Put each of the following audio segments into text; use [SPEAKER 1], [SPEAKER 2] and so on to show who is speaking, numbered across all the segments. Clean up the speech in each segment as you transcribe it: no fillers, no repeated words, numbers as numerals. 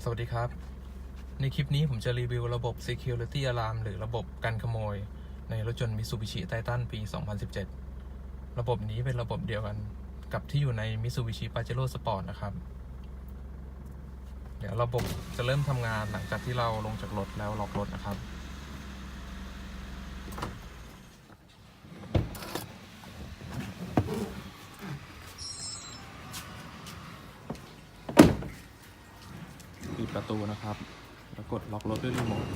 [SPEAKER 1] สวัสดีครับในคลิปนี้ผมจะรีวิวระบบ Security Alarm หรือระบบกันขโมยในรถยนต์ Mitsubishi Titan ปี 2017 ระบบนี้เป็นระบบเดียวกันกับที่อยู่ใน Mitsubishi Pajero Sport นะครับเดี๋ยวระบบจะเริ่มทำงานหลังจากที่เราลงจากรถแล้วล็อกรถนะครับปิดประตูนะครับแล้วกดล็อกรถด้วยรีโมท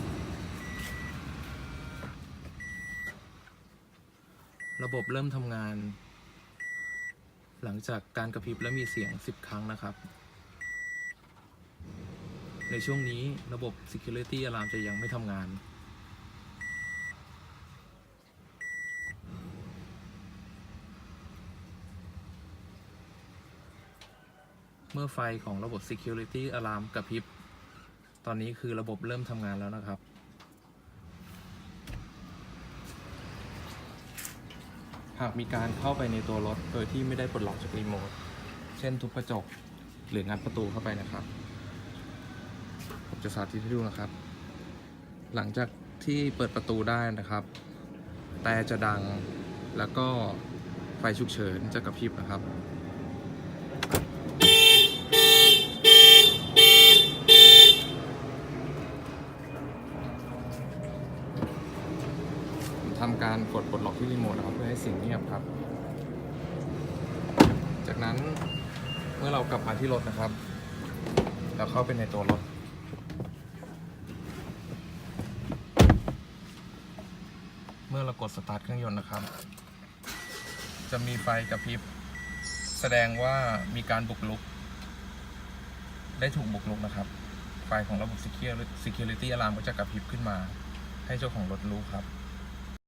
[SPEAKER 1] ระบบเริ่มทำงานหลังจากการกระพริบและมีเสียง10 ครั้งนะครับในช่วงนี้ระบบ Security Alarm จะยังไม่ทำงานเมื่อไฟของระบบ Security Alarm กระพริบตอนนี้คือระบบเริ่มทำงานแล้วนะครับหากมีการเข้าไปในตัวรถโดยที่ไม่ได้ปลดล็อกจากรีโมทเช่นทุบกระจกหรืองัดประตูเข้าไปนะครับผมจะสาธิตให้ดูนะครับหลังจากที่เปิดประตูได้นะครับแต่จะดังแล้วก็ไฟฉุกเฉินจะกระพริบนะครับทำการกดปลดล็อกที่รีโมทนะครับเพื่อให้เสียงเงียบครับจากนั้นเมื่อเรากลับมาที่รถนะครับเราเข้าไปในตัวรถเมื่อเรากดสตาร์ทเครื่องยนต์นะครับจะมีไฟกระพริบแสดงว่ามีการบุกรุกได้ถูกบุกรุกนะครับไฟของระบบ Security Alarm ก็จะกระพริบขึ้นมาให้เจ้าของรถรู้ครับ